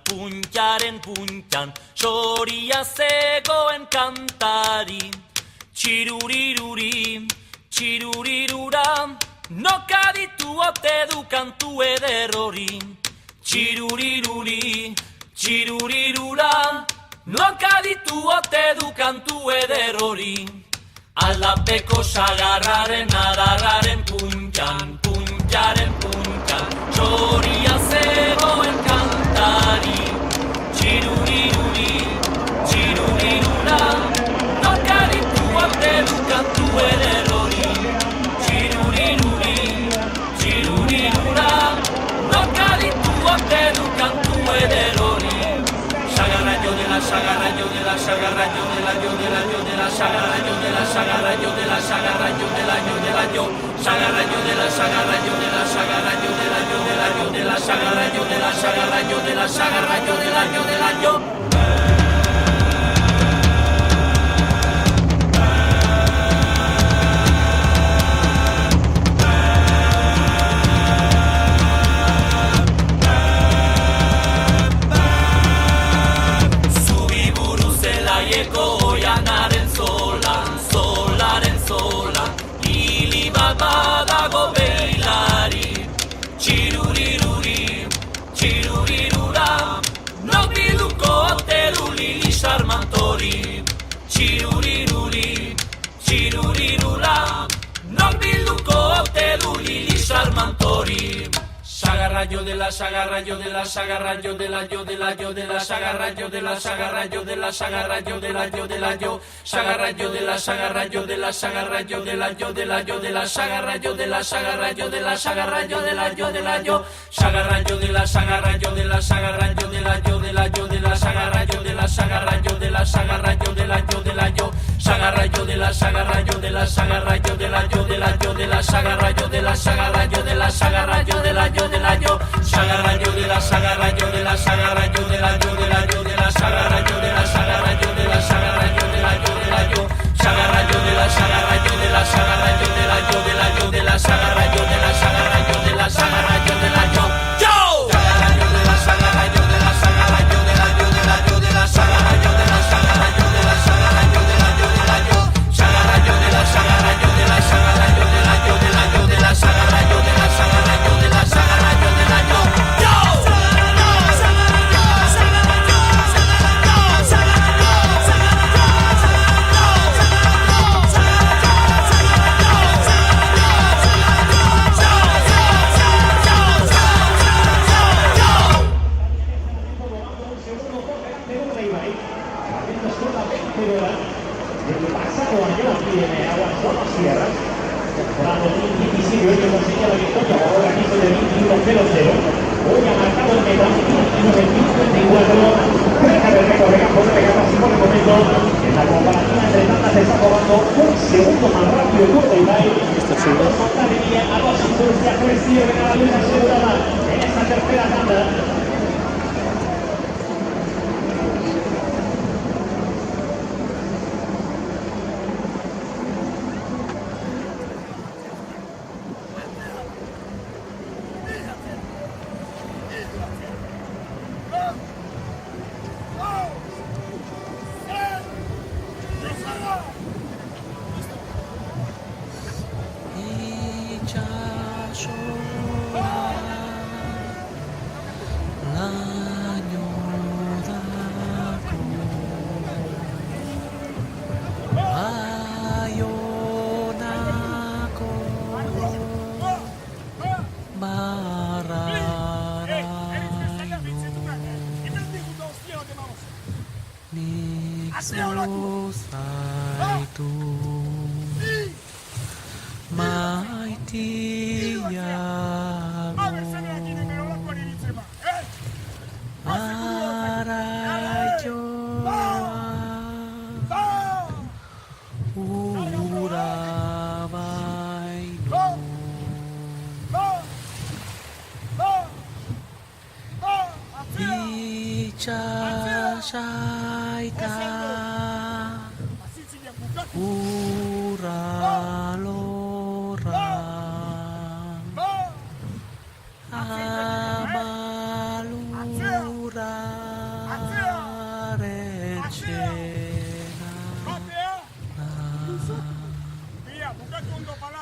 puntaren puntan, soria zegoen kantari. Txiruriruri, txirurirura, noka ditu ote du kantu eder hori. Txiruriruri, txirurirura, noka ditu ote du kantu eder hori. Aldapeko sagarraren adarraren puntan, soria zegoen kantari. Txiruriruri, txirurirura, noka ditu ote du kantu eder hori. Txiruriruri, txirurirura, noka ditu ote du kantu eder hori. Sagarraio de la sagarraio de la sagarraio de la yo de la yo de la sagarraio de la sagarraio de la sagarraio de la yo de la yo sagarraio de la sagarraio de la sagarraio de la yo de la yo de la sagarraio de la sagarraio de la sagarraio de la yo de la yo. Badago beilari, txiruriruri, txirurirura, nok biluko ote du Lili Sarmantori. Txiruriruri, txirurirura, nok biluko ote du Lili Sarmantori. Sagarraio de la sagarraio de la sagarraio de la yo de la yo de la sagarraio de la sagarraio de la sagarraio de la yo de la yo sagarraio de la sagarraio de la sagarraio de la yo de la yo de la sagarraio de la sagarraio de la sagarraio de la yo de la yo sagarraio de la sagarraio de la sagarraio de la yo de la yo de la sagarraio de la sagarraio de la sagarraio de la yo de la yo sagarraio de la sagarraio de la sagarraio de la yo de la yo de la sagarraio de la sagarraio de la sagarraio de la yo de la yo sagarraio de la sagarraio de la sagarraio de la yo de la yo de la sagarraio de la sagarraio de la sagarraio de la yo de la yo sagarraio de la sagarraio de la sagarraio de la yo de la yo de la sagarraio de la sagarraio de la sagarraio de la yo sagarraio de la sagarraio de la sagarraio de la yo de la yo de la sagarraio de la sagarraio de la sagarraio de la yo de la yo sagarraio de la sagarraio de la sagarraio de la yo de la yo de la sagarraio de la sagarraio de la sagarraio de la yo Amalu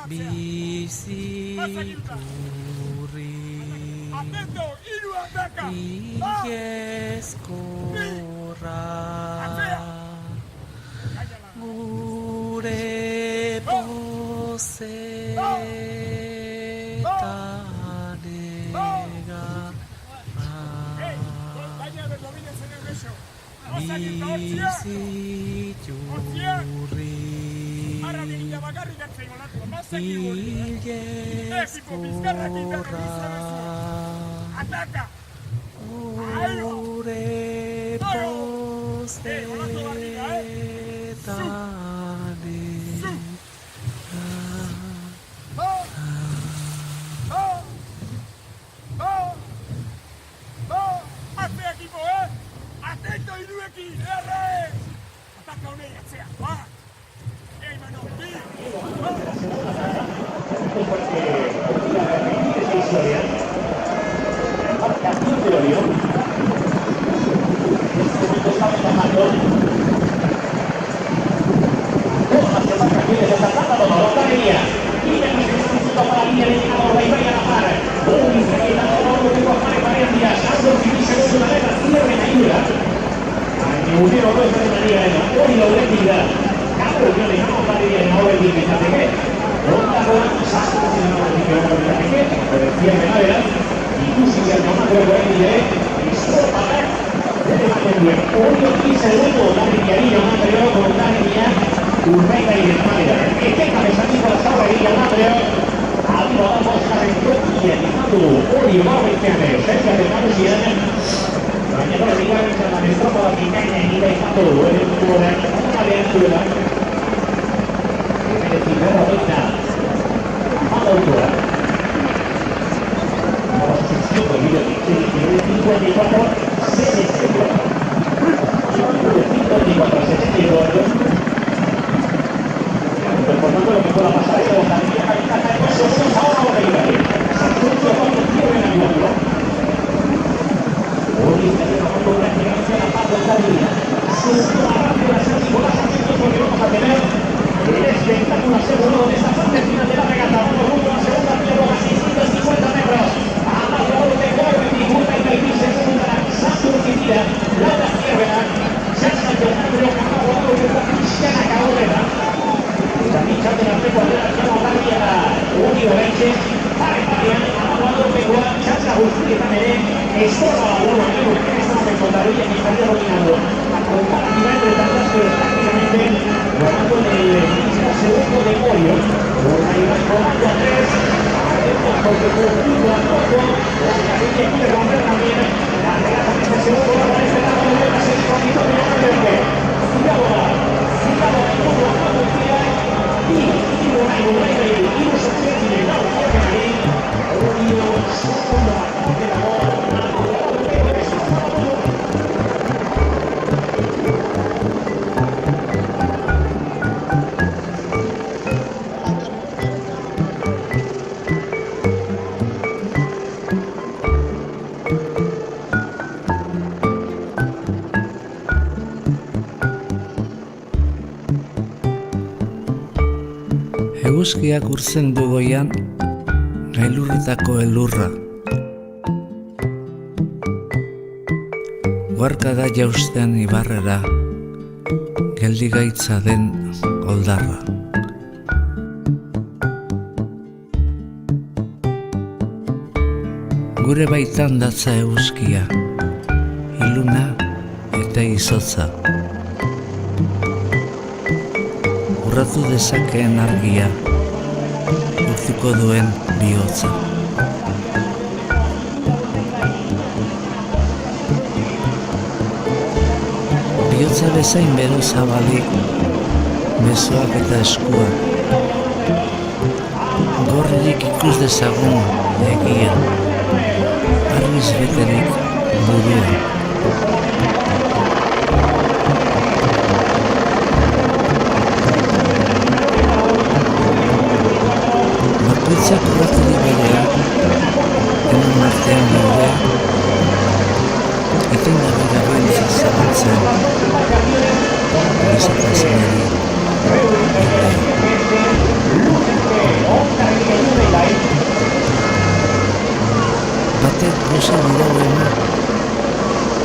Biziturri Iezkorra Gure pozetan egarra Biziturri Iezkorra Gure pozetan Atento iruekin, Ataka honei atzea, Mano, Eguzkiak urtzen du goian, gailurretako elurra. Guarka da jausten ibarrera, geldigaitza den oldarra. Gure baitan datza eguzkia, iluna eta izotza. Urratu dezakeen argia, urtuko duen bihotza. Bihotza bezain beru zabalik, besoak eta eskuak. Gorririk ikus dezagun egia, argiz beterik burua. Bakoitzak urratu di berea, denon artean gaudea, eten gabe gabe zazabatzen, bizatasunari Batek luze dirauena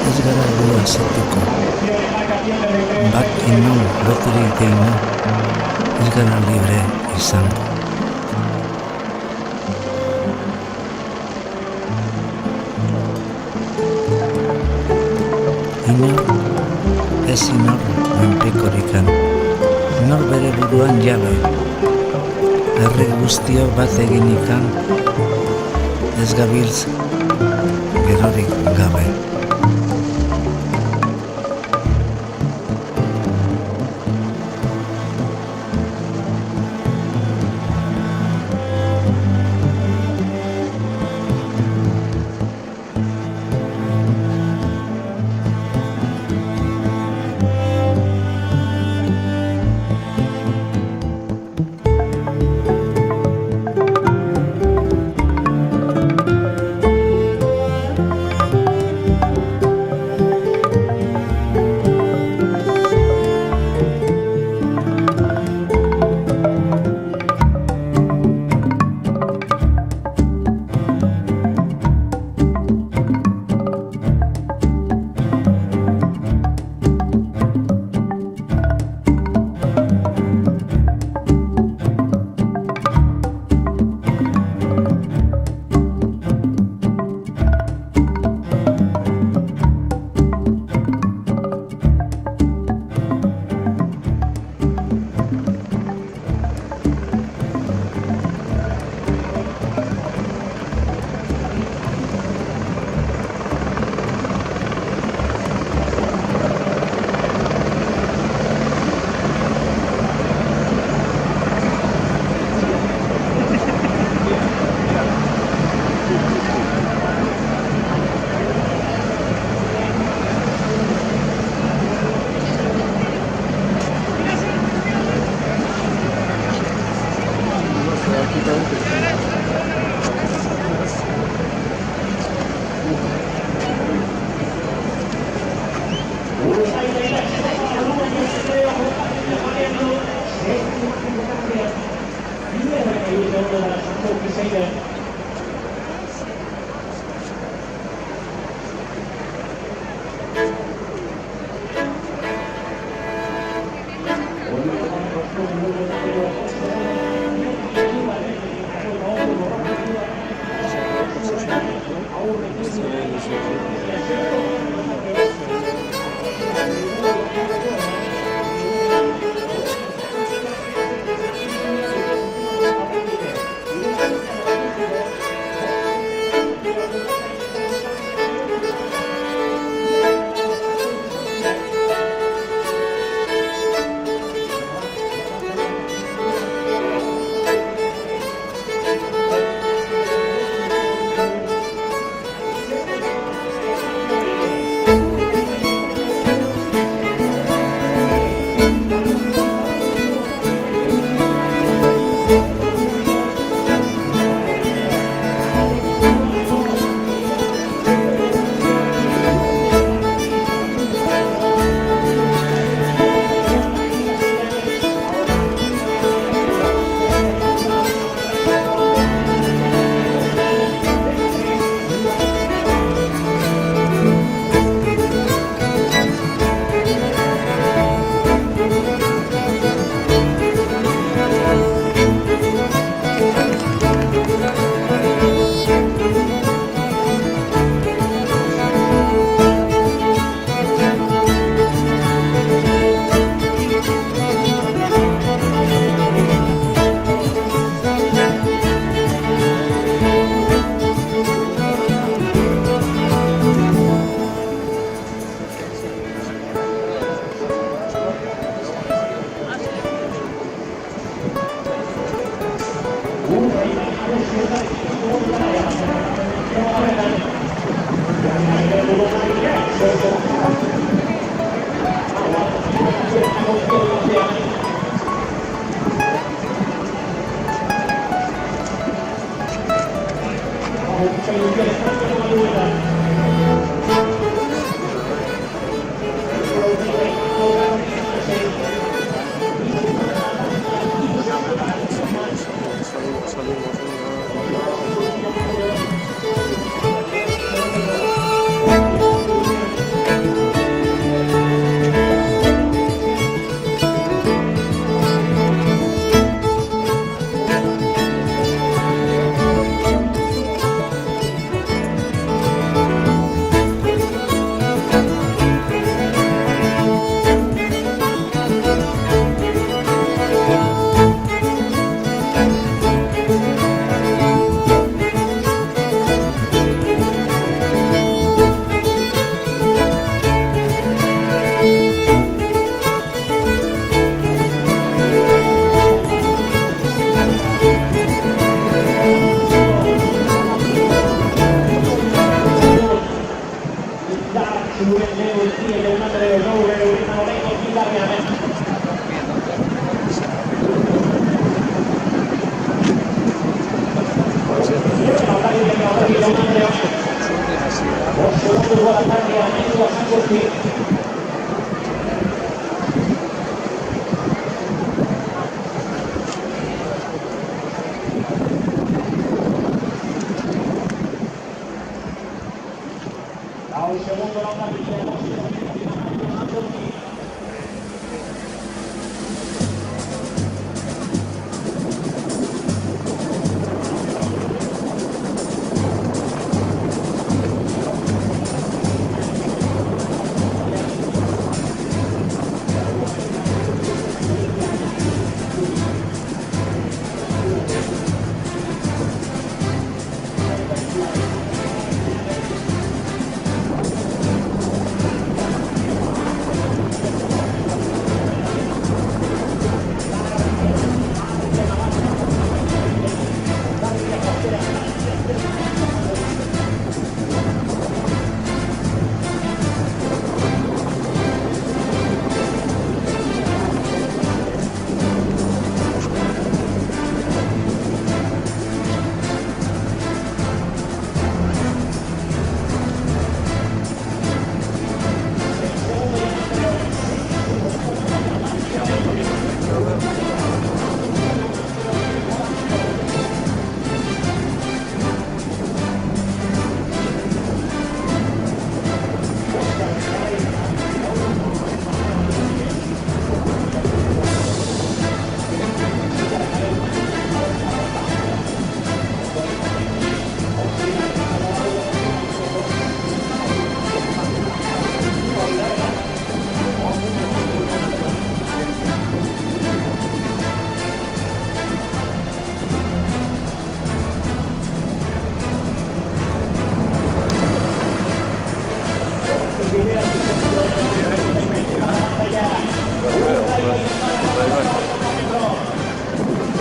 ez gara gu azetuko. Bat inon loturik deino ez gara libre izango. Inor ez inor menpekorikan, nor bere buruan jabe. Herri guztiok bat eginikan, ez gabiltz gerorik gabe.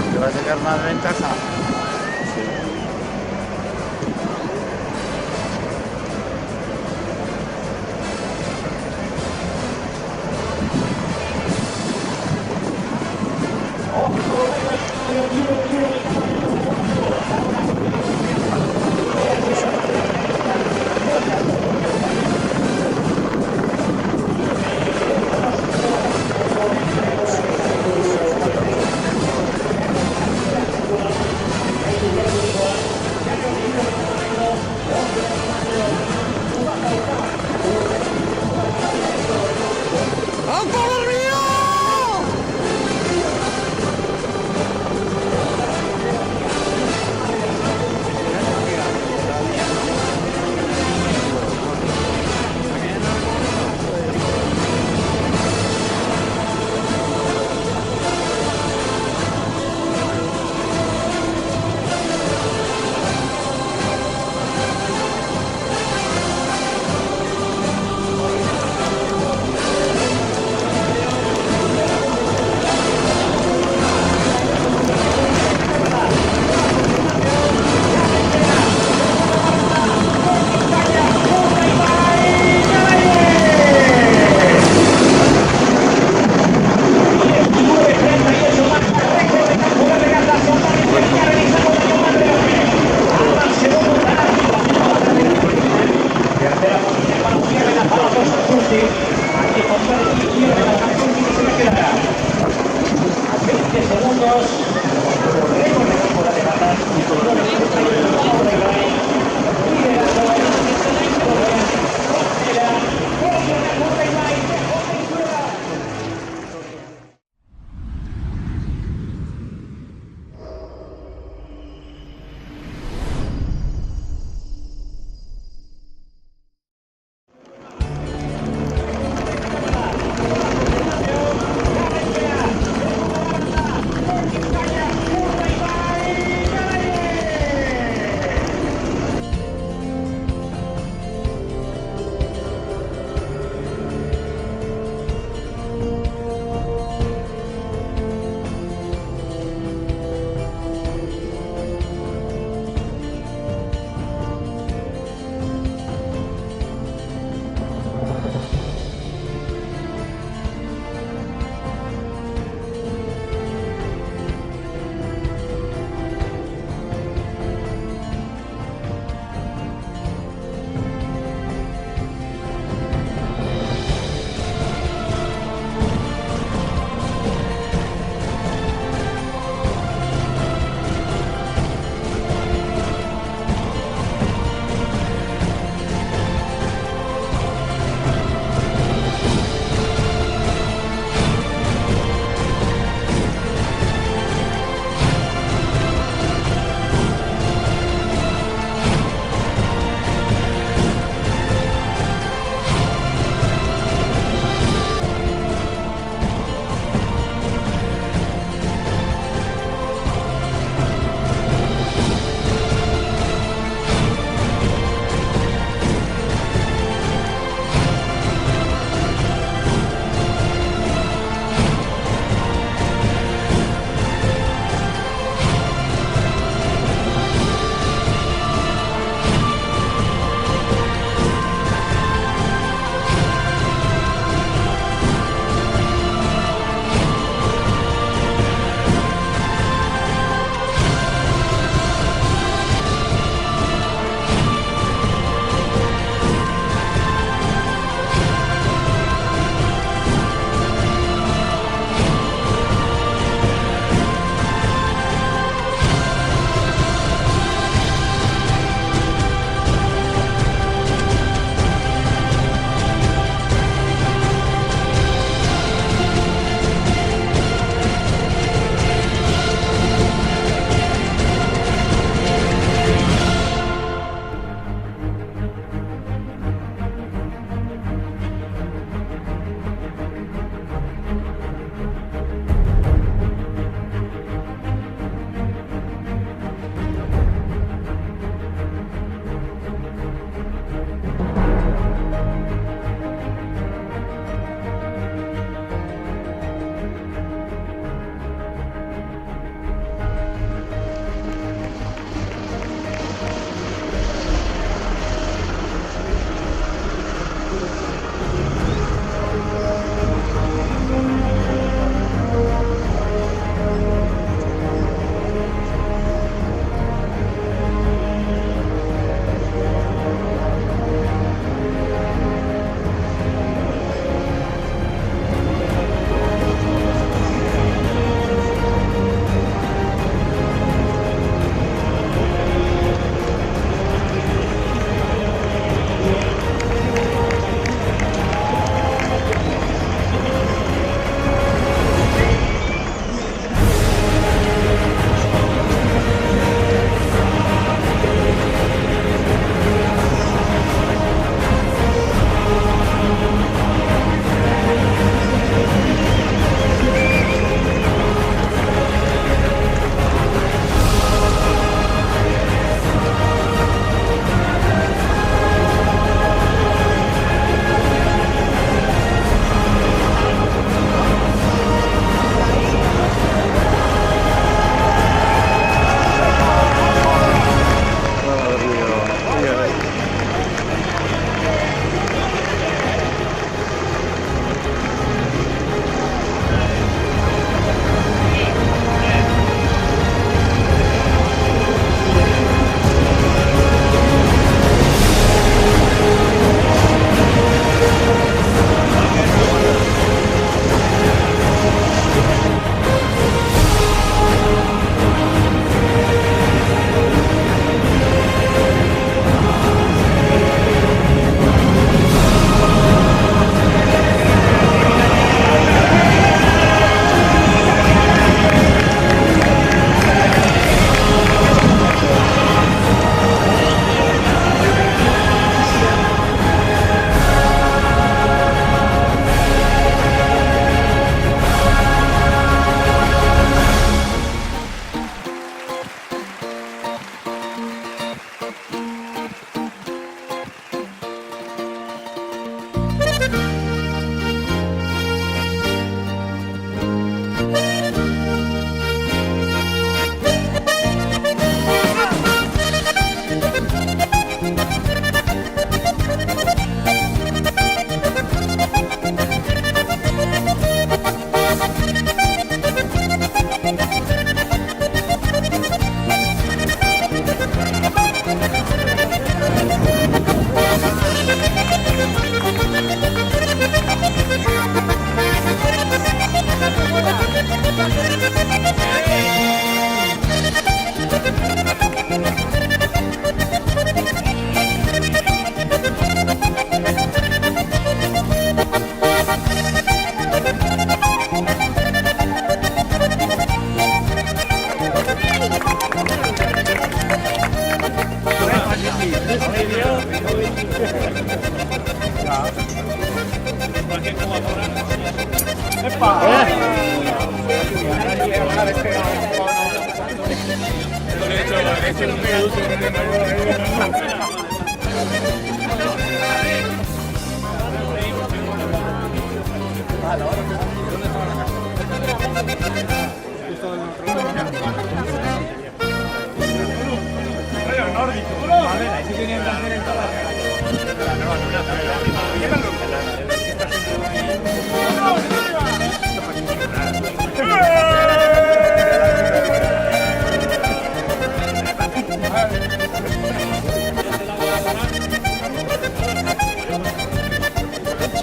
Porque va a sacar más ventaja.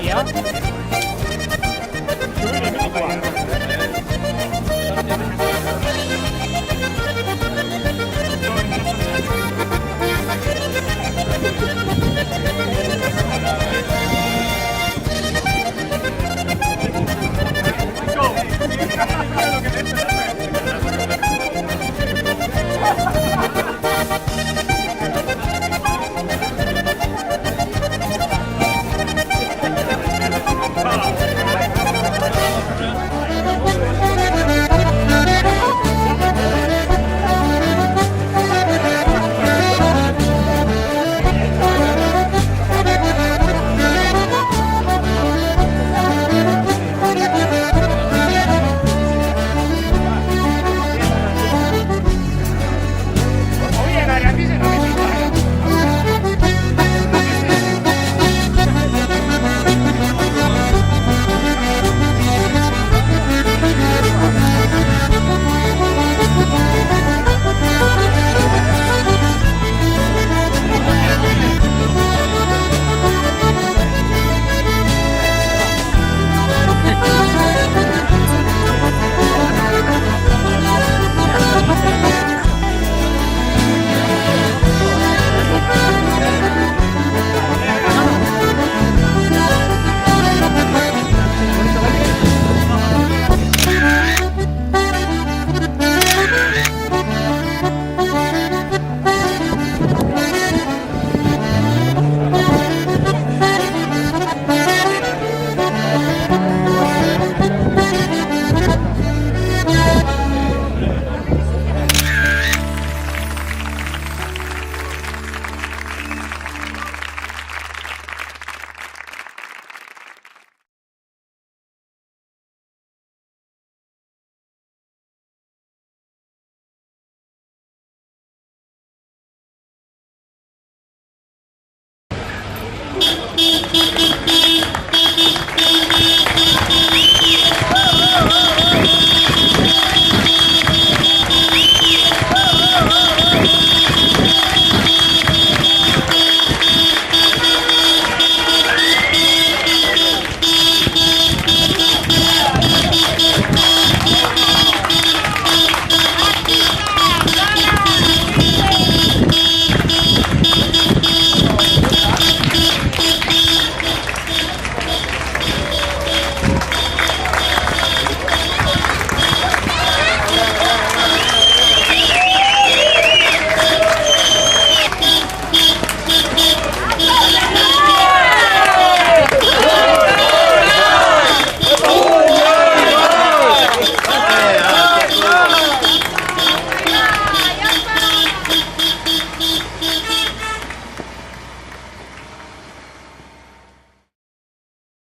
Yeah.